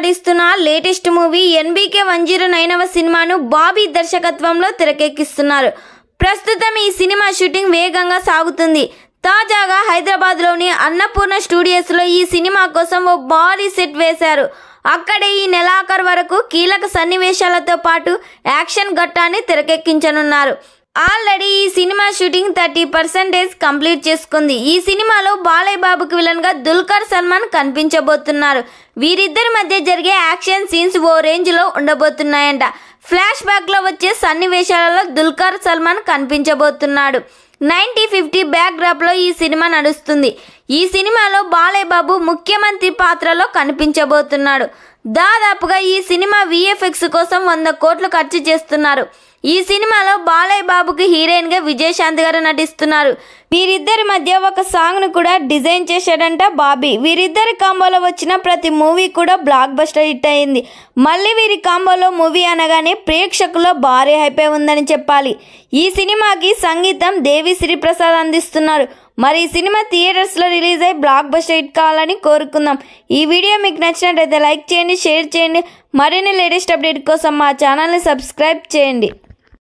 నటిస్తున్న latest movie NBK 109వ సినిమాను బాబీ దర్శకత్వంలో తెరకెక్కిస్తున్నారు. ప్రస్తుతం ఈ సినిమా షూటింగ్ వేగంగా సాగుతుంది. తాజాగా హైదరాబాద్లోని అన్నపూర్ణ స్టూడియోస్లో ఈ సినిమా కోసం ఓ భారీ సెట్ వేశారు. అక్కడే ఈ నెలాఖరు వరకు కీలక సన్నివేశాలతో పాటు యాక్షన్ ఘట్టాన్ని తెరకెక్కించనున్నారు. ఆల్రెడీ ఈ సినిమా షూటింగ్ 30% కంప్లీట్ చేసుకుంది. ఈ సినిమాలో బాలయ్య బాబుకి విలన్ గా దుల్కర్ సల్మాన్ కనిపించబోతున్నారు. వీరిద్దరి మధ్య జరిగే యాక్షన్ సీన్స్ ఓ రేంజ్ లో ఉండబోతున్నాయంట. ఫ్లాష్ బ్యాక్ లో వచ్చే సన్నివేశాలలో దుల్కర్ సల్మాన్ కనిపించబోతున్నాడు. 90-50 బ్యాక్ డ్రాప్ లో ఈ సినిమా నడుస్తుంది. ఈ సినిమాలో బాలయ్య బాబు ముఖ్యమంత్రి పాత్రలో కనిపించబోతున్నాడు. దాదాపుగా ఈ సినిమా VFX కోసం 100 కోట్లు ఖర్చు చేస్తున్నారు. ఈ సినిమాలో బాలయ్య బాబుకి హీరోయిన్ గా విజయశాంతి గారు నటిస్తున్నారు. వీరిద్దరి మధ్య ఒక సాంగ్ ను కూడా డిజైన్ చేశాడంట బాబీ. వీరిద్దరి కాంబోలో వచ్చిన ప్రతి మూవీ కూడా బ్లాక్ బస్టర్ హిట్ అయింది. మళ్ళీ వీరి కాంబోలో మూవీ అనగానే ప్రేక్షకుల్లో భారీ హైపే ఉందని చెప్పాలి. ఈ సినిమాకి సంగీతం దేవిశ్రీ ప్రసాద్ అందిస్తున్నారు. మరి ఈ సినిమా థియేటర్స్ లో రిలీజ్ అయ్యి బ్లాక్ బస్టర్ హిట్ కావాలని కోరుకుందాం. ఈ వీడియో మీకు నచ్చినట్లయితే లైక్ చేయండి, షేర్ చేయండి. మరిన్ని లేటెస్ట్ అప్డేట్ కోసం మా ఛానల్ని సబ్స్క్రైబ్ చేయండి.